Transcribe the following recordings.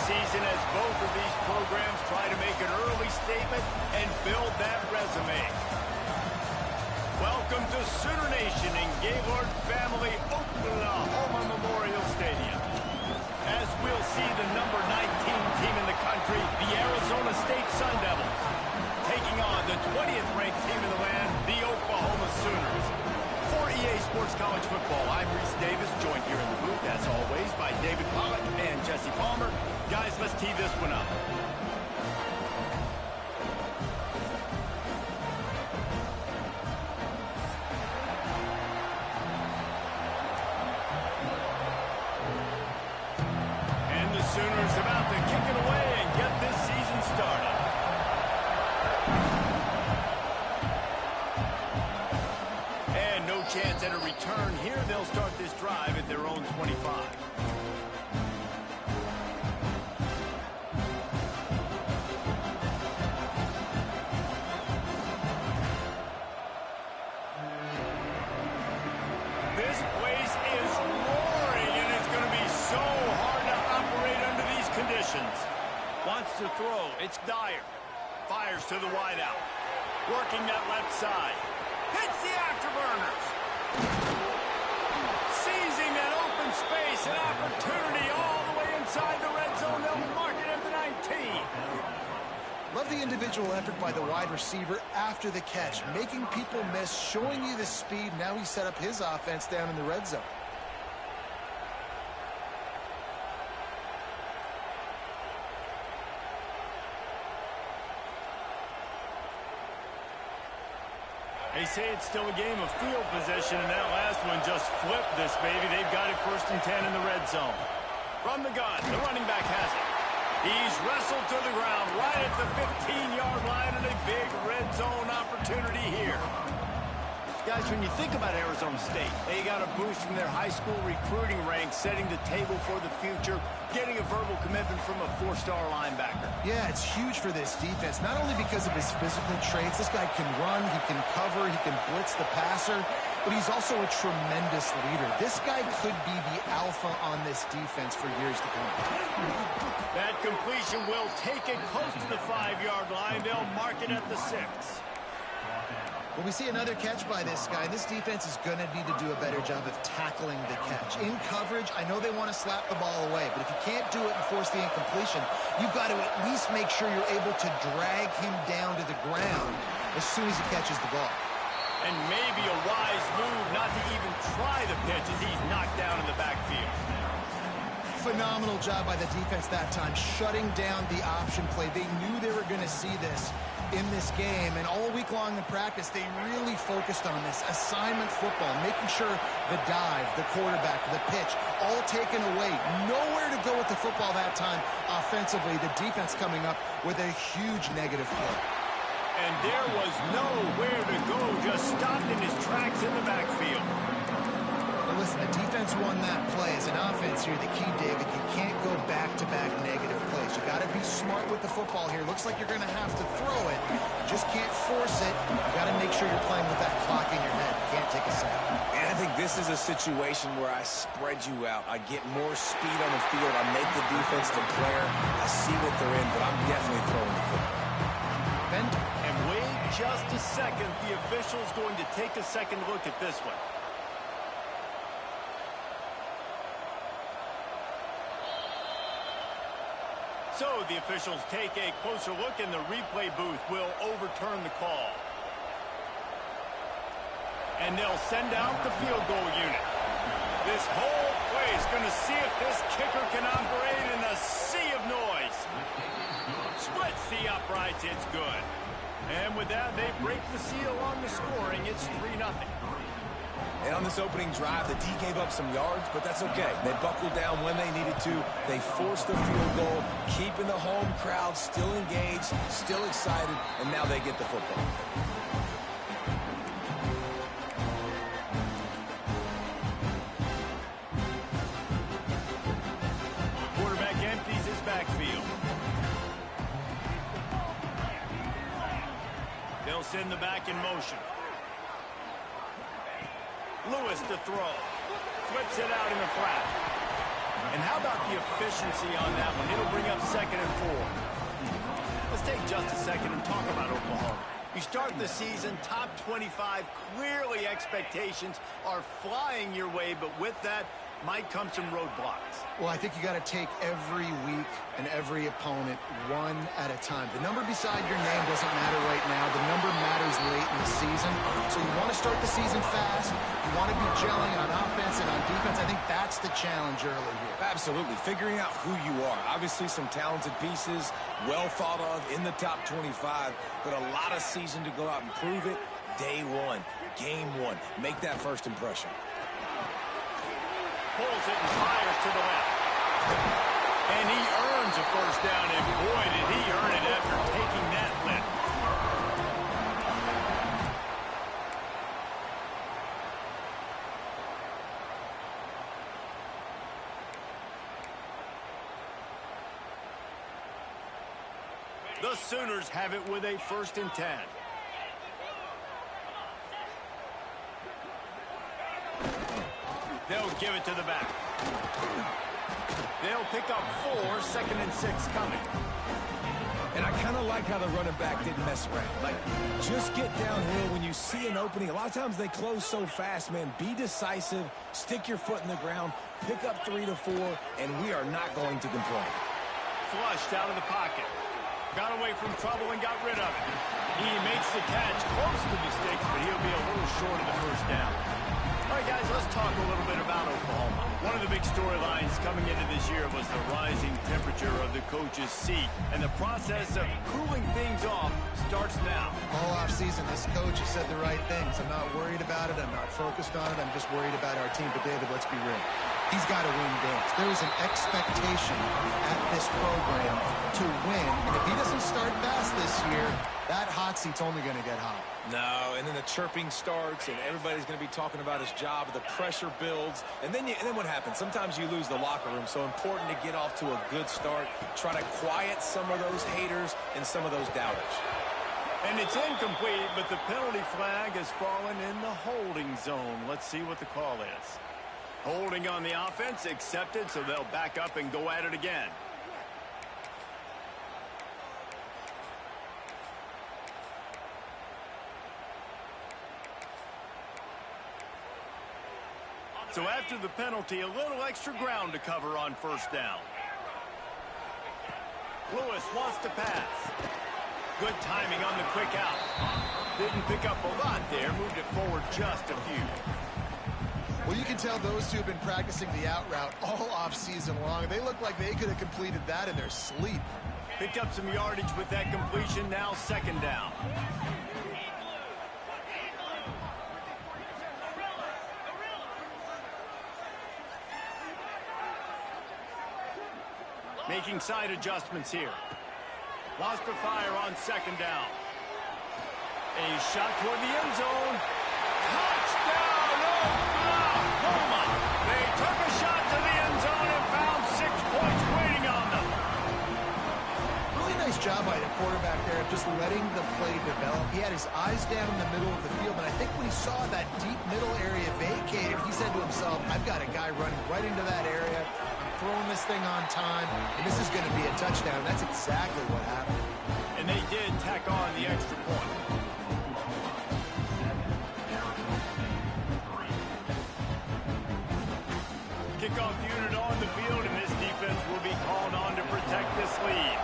season as both of these programs try to make an early statement and build that resume. Welcome to Sooner Nation in Gaylord Family Oklahoma Memorial Stadium. As we'll see the number 19 team in the country, the Arizona State Sun Devils, taking on the 20th ranked team in the land, the Oklahoma Sooners. For EA Sports College Football, I'm Reese Davis, joined here in the booth, as always, by David Pollock and Jesse Palmer. Guys, let's tee this one up. And the Sooners about to kick it away and get this season started. Chance at a return here. They'll start this drive at their own 25. This place is roaring, and it's going to be so hard to operate under these conditions. Wants to throw. It's Dyer. Fires to the wideout. Working that left side. Hits the afterburners. Seizing that open space, an opportunity all the way inside the red zone. They'll mark it at the 19. Love the individual effort by the wide receiver after the catch, making people miss, showing you the speed. Now he set up his offense down in the red zone. They say it's still a game of field possession, and that last one just flipped this baby. They've got it 1st and 10 in the red zone. From the gun, the running back has it. He's wrestled to the ground right at the 15-yard line, and a big red zone opportunity here. Guys, when you think about Arizona State, they got a boost from their high school recruiting ranks, setting the table for the future, getting a verbal commitment from a 4-star linebacker. Yeah, it's huge for this defense, not only because of his physical traits. This guy can run, he can cover, he can blitz the passer, but he's also a tremendous leader. This guy could be the alpha on this defense for years to come. That completion will take it close to the 5-yard line. They'll mark it at the 6. Well, we see another catch by this guy. This defense is going to need to do a better job of tackling the catch. In coverage, I know they want to slap the ball away, but if you can't do it and force the incompletion, you've got to at least make sure you're able to drag him down to the ground as soon as he catches the ball. And maybe a wise move not to even try the pitch as he's knocked down in the backfield. Phenomenal job by the defense that time, shutting down the option play. They knew they were going to see this in this game, and all week long in practice, they really focused on this assignment football, making sure the dive, the quarterback, the pitch, all taken away. Nowhere to go with the football that time offensively. The defense coming up with a huge negative play. And there was nowhere to go, just stopped in his tracks in the backfield. Now listen, the defense won that play. As an offense here, the key, David, you can't go back-to-back negative plays. You got to be smart with the football here. Looks like you're going to have to throw it. You just can't force it. You got to make sure you're playing with that clock in your head. You can't take a sack. And I think this is a situation where I spread you out. I get more speed on the field. I make the defense declare. I see what they're in, but I'm definitely throwing the football. And wait just a second. The official's going to take a second look at this one. So the officials take a closer look, and the replay booth will overturn the call. And they'll send out the field goal unit. This whole place going to see if this kicker can operate in a sea of noise. Splits the uprights. It's good. And with that, they break the seal on the scoring. It's 3-0. And on this opening drive, the D gave up some yards, but that's okay. They buckled down when they needed to. They forced the field goal, keeping the home crowd still engaged, still excited, and now they get the football. Quarterback empties his backfield. They'll send the back in motion. Lewis to throw. Flips it out in the flat. And how about the efficiency on that one? It'll bring up 2nd and 4. Let's take just a second and talk about Oklahoma. You start the season top 25. Clearly expectations are flying your way, but with that might come some roadblocks. Well, I think you got to take every week and every opponent one at a time. The number beside your name doesn't matter right now. The number matters late in the season. So you want to start the season fast. You want to be gelling on offense and on defense. I think that's the challenge early here. Absolutely. Figuring out who you are. Obviously some talented pieces, well thought of in the top 25, but a lot of season to go out and prove it. Day one, game one. Make that first impression. Pulls it and fires to the left. And he earns a first down, and boy, did he earn it after taking that lift. The Sooners have it with a 1st and 10. They'll give it to the back. They'll pick up 4, 2nd and 6 coming. And I kind of like how the running back didn't mess around. Like, just get downhill when you see an opening. A lot of times they close so fast, man. Be decisive, stick your foot in the ground, pick up 3 to 4, and we are not going to complain. Flushed out of the pocket. Got away from trouble and got rid of it. He makes the catch, close to the sticks, but he'll be a little short of the first down. All right, guys, let's talk a little bit about Oklahoma. One of the big storylines coming into this year was the rising temperature of the coach's seat, and the process of cooling things off starts now. All offseason, this coach has said the right things. I'm not worried about it. I'm not focused on it. I'm just worried about our team. But, David, let's be real. He's got to win games. There is an expectation at this program to win. And if he doesn't start fast this year, that hot seat's only going to get hot. No, and then the chirping starts, and everybody's going to be talking about his job. The pressure builds, and then what happens? Sometimes you lose the locker room, so important to get off to a good start. Try to quiet some of those haters and some of those doubters. And it's incomplete, but the penalty flag has fallen in the holding zone. Let's see what the call is. Holding on the offense, accepted, so they'll back up and go at it again. So after the penalty, a little extra ground to cover on 1st down. Lewis wants to pass. Good timing on the quick out. Didn't pick up a lot there, moved it forward just a few. Well, you can tell those two have been practicing the out route all off-season long. They look like they could have completed that in their sleep. Picked up some yardage with that completion, now 2nd down. Making side adjustments here. Lost the fire on 2nd down. A shot toward the end zone. Touchdown, Oklahoma! They took a shot to the end zone and found 6 points waiting on them. Really nice job by the quarterback there of just letting the play develop. He had his eyes down in the middle of the field, and I think when he saw that deep middle area vacated, he said to himself, I've got a guy running right into that area. Throwing this thing on time, and this is going to be a touchdown. That's exactly what happened. And they did tack on the extra point. Kickoff unit on the field, and this defense will be called on to protect this lead.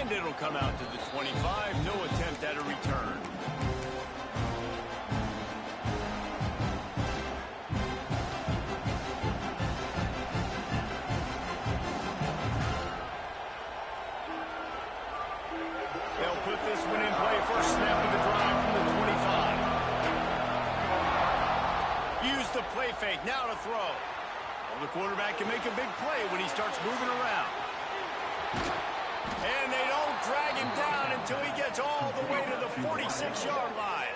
And it'll come out to the 25. No attempt at a return. Put this one in play. First snap of the drive from the 25. Use the play fake. Now to throw. Well, the quarterback can make a big play when he starts moving around. And they don't drag him down until he gets all the way to the 46-yard line.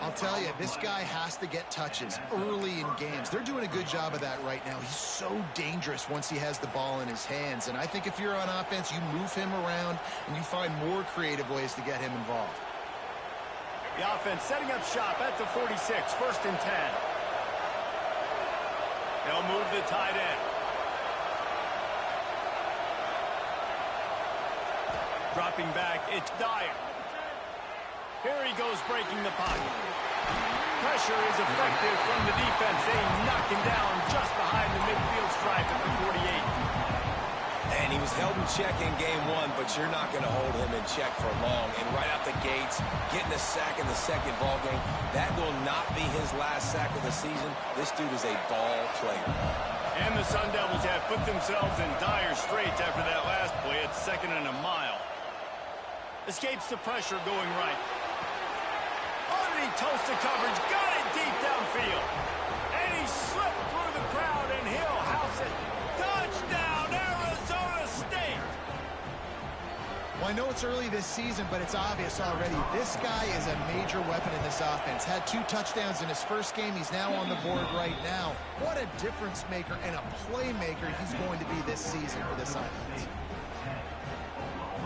I'll tell you, this guy has to get touches early in games. They're doing a good job of that right now. He's so dangerous once he has the ball in his hands. And I think if you're on offense, you move him around and you find more creative ways to get him involved. The offense setting up shop at the 46, 1st and 10. They'll move the tight end. Dropping back, it's Dyer. Here he goes breaking the pocket. Pressure is effective from the defense. They knock him down just behind the midfield stripe at the 48. And he was held in check in game 1, but you're not going to hold him in check for long. And right out the gates, getting a sack in the second ball game, that will not be his last sack of the season. This dude is a ball player. And the Sun Devils have put themselves in dire straits after that last play. It's 2nd and a mile. Escapes the pressure going right. Underneath toasted coverage, got it deep downfield. And he slipped through the crowd, and he'll house it. Touchdown, Arizona State! Well, I know it's early this season, but it's obvious already. This guy is a major weapon in this offense. Had 2 touchdowns in his first game. He's now on the board right now. What a difference maker and a playmaker he's going to be this season for this offense.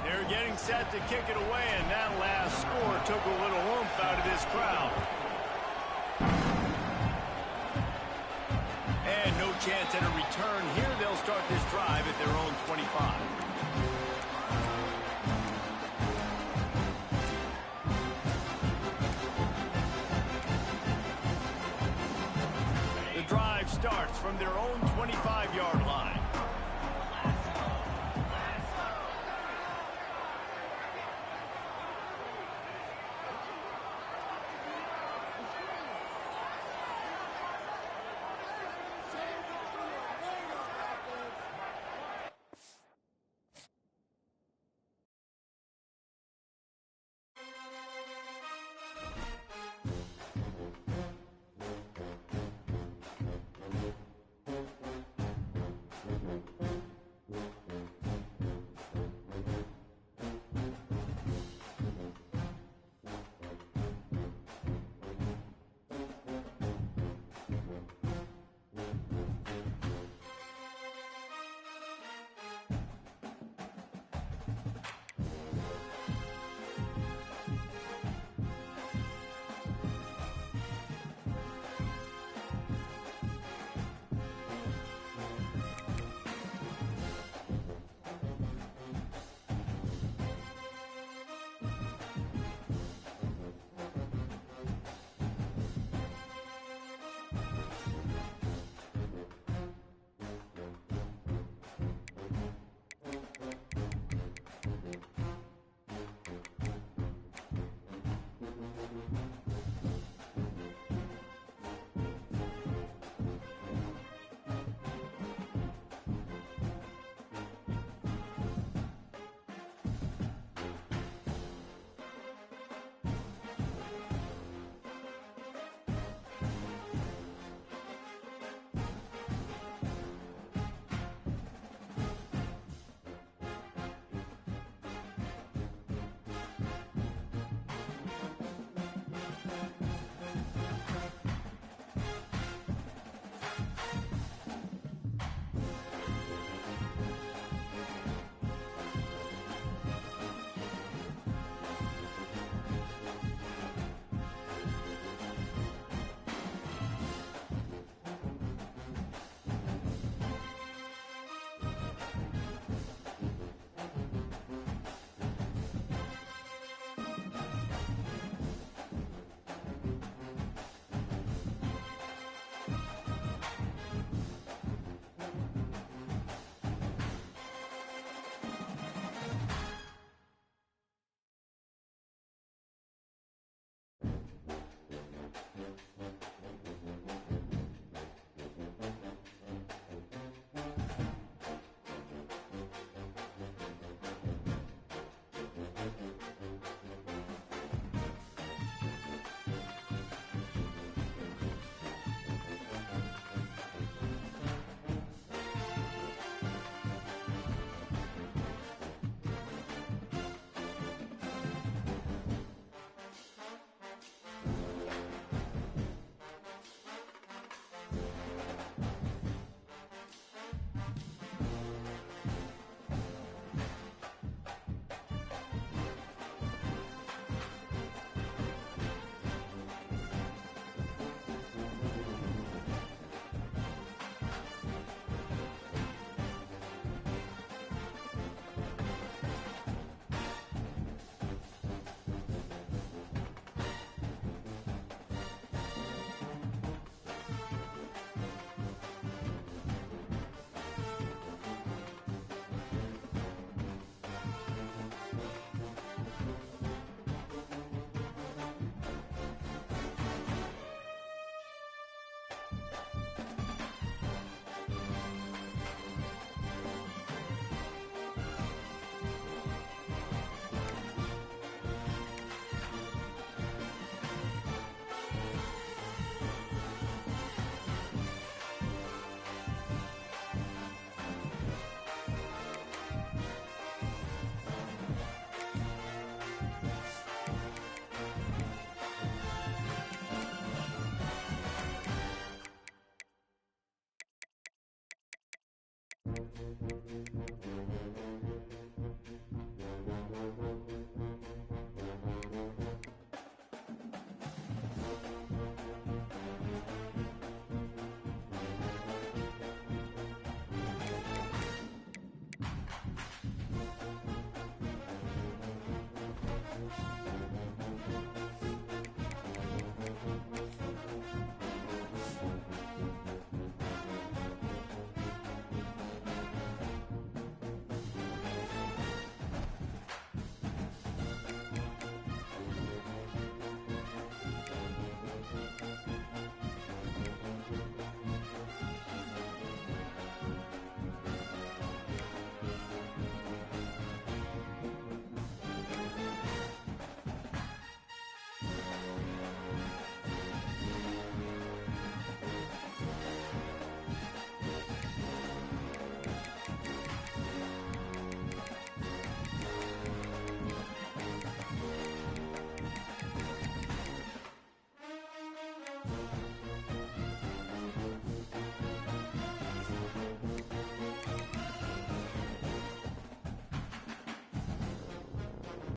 They're getting set to kick it away, and that last score took a little oomph out of this crowd. And no chance at a return here. They'll start this drive at their own 25. The drive starts from their own 25-yard line.